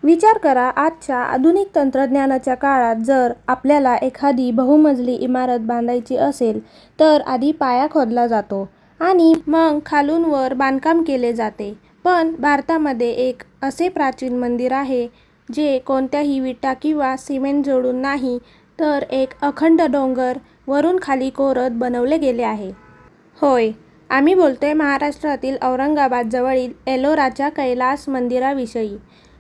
विचार करा, आजच्या आधुनिक तंत्रज्ञानाच्या काळात जर आपल्याला एखादी बहुमजली इमारत बांधायची असेल तर आधी पाया खोदला जातो आणि मग खालून वर बांधकाम केले जाते. पण भारतामध्ये एक असे प्राचीन मंदिर आहे जे कोणत्याही विटा किंवा सिमेंट जोडून नाही, तर एक अखंड डोंगर वरून खाली कोरत बनवले गेले आहे. होय, आम्ही बोलतोय महाराष्ट्रातील औरंगाबाद जवळील एलोराच्या कैलास मंदिराविषयी.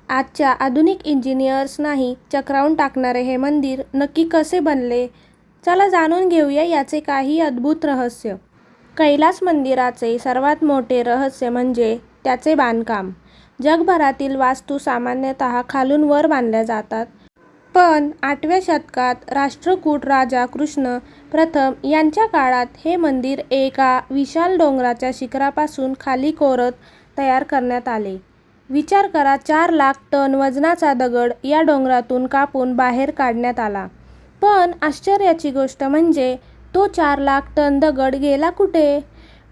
आजच्या आधुनिक इंजिनियर्सनाही चक्रावून टाकणारे हे मंदिर नक्की कसे बनले? चला जाणून घेऊया याचे काही अद्भुत रहस्य. कैलास मंदिराचे सर्वात मोठे रहस्य म्हणजे त्याचे बांधकाम. जगभरातील वास्तू सामान्यतः खालून वर बांधल्या जातात, पण 8व्या शतकात राष्ट्रकूट राजा कृष्ण प्रथम यांच्या काळात हे मंदिर एका विशाल डोंगराच्या शिखरापासून खाली कोरत तयार करण्यात आले. विचार करा, 4 लाख टन वजनाचा दगड या डोंगरातून कापून बाहेर काढण्यात आला. पण आश्चर्याची गोष्ट म्हणजे तो 4 लाख टन दगड गेला कुठे?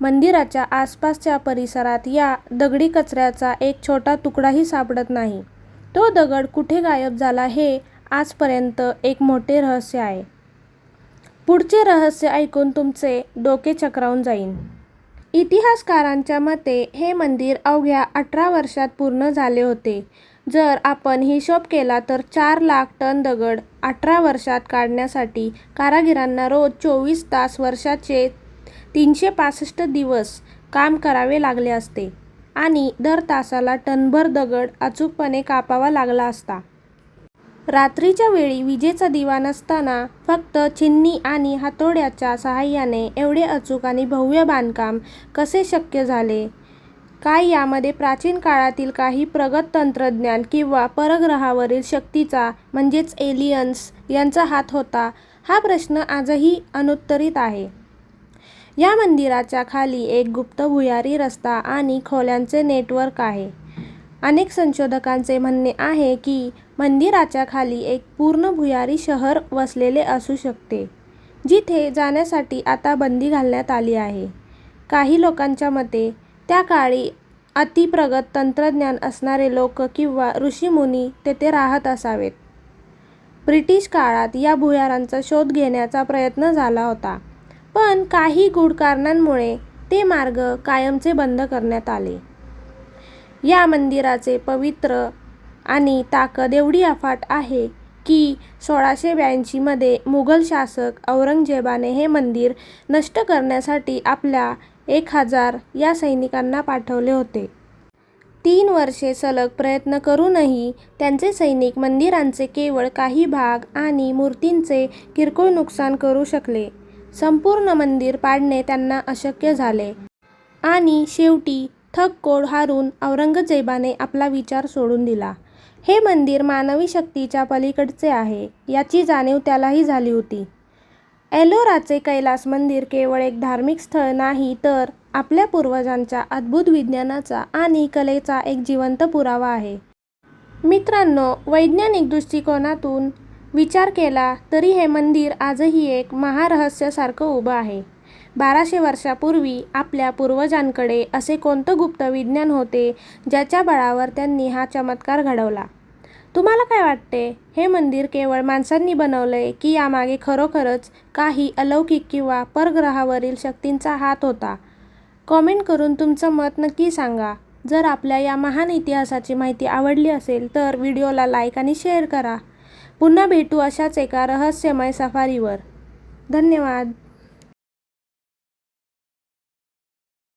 मंदिराच्या आसपासच्या परिसरात या दगडी कचऱ्याचा एक छोटा तुकडाही सापडत नाही. तो दगड कुठे गायब झाला हे आजपर्यंत एक मोठे रहस्य आहे. पुढचे रहस्य ऐकून तुमचे डोके चक्रावून जाईल. इतिहासकारांच्या मते हे मंदिर अवघ्या 18 वर्षात पूर्ण झाले होते. जर आपण हिशोब केला तर 4 लाख टन दगड 18 वर्षात काढण्यासाठी कारागिरांना रोज 24 तास, वर्षाचे 365 दिवस काम करावे लागले असते आणि दर तासाला टनभर दगड अचूकपणे कापावा लागला असता. रात्रीच्या वेळी विजेचा दिवा नसताना फक्त चिमणी आणि हातोड्याच्या सहाय्याने एवढे अचूक आणि भव्य बांधकाम कसे शक्य झाले? काय यामध्ये प्राचीन काळातील काही प्रगत तंत्रज्ञान किंवा परग्रहावरील शक्तीचा म्हणजेच एलियन्स यांचा हात होता? हा प्रश्न आजही अनुत्तरित आहे. या मंदिराच्या खाली एक गुप्त भुयारी रस्ता आणि खोल्यांचे नेटवर्क आहे. अनेक संशोधकांचे म्हणणे आहे की मंदिराच्या खाली एक पूर्ण भुयारी शहर वसलेले असू शकते, जिथे जाण्यासाठी आता बंदी घालण्यात आली आहे. काही लोकांच्या मते त्या काळी अतिप्रगत तंत्रज्ञान असणारे लोक किंवा ऋषीमुनी तेथे राहत असावेत. ब्रिटिश काळात या भुयारांचा शोध घेण्याचा प्रयत्न झाला होता, पण काही गूढ कारणांमुळे ते मार्ग कायमचे बंद करण्यात आले. या मंदिराचे पवित्र आणि ताकद एवढी अफाट आहे की 1682 मध्ये मुघल शासक औरंगजेबाने हे मंदिर नष्ट करण्यासाठी आपल्या 1000 या सैनिकांना पाठवले होते. 3 वर्षे सलग प्रयत्न करूनही त्यांचे सैनिक मंदिरांचे केवळ काही भाग आणि मूर्तींचे किरकोळ नुकसान करू शकले. संपूर्ण मंदिर पाडणे त्यांना अशक्य झाले आणि शेवटी थककोड हारून औरंगजेबाने आपला विचार सोडून दिला. हे मंदिर मानवी शक्तीच्या पलीकडचे आहे याची जाणीव त्यालाही झाली होती. एलोराचे कैलास मंदिर केवळ एक धार्मिक स्थळ नाही, तर आपल्या पूर्वजांच्या अद्भुत विज्ञानाचा आणि कलेचा एक जिवंत पुरावा आहे. मित्रांनो, वैज्ञानिक दृष्टिकोनातून विचार केला तरी हे मंदिर आजही एक महारहस्यासारखं उभं आहे. 1200 वर्षापूर्वी आपल्या पूर्वजांकडे असे कोणतं गुप्त विज्ञान होते ज्याच्या बळावर त्यांनी हा चमत्कार घडवला? तुम्हाला काय वाटते? हे मंदिर केवळ माणसांनी बनवलंय की यामागे खरोखरच काही अलौकिक किंवा परग्रहावरील शक्तींचा हात होता? कॉमेंट करून तुमचं मत नक्की सांगा. जर आपल्या या महान इतिहासाची माहिती आवडली असेल तर व्हिडिओला लाईक आणि शेअर करा. पुन्हा भेटू अशाच एका रहस्यमय सफारीवर. धन्यवाद.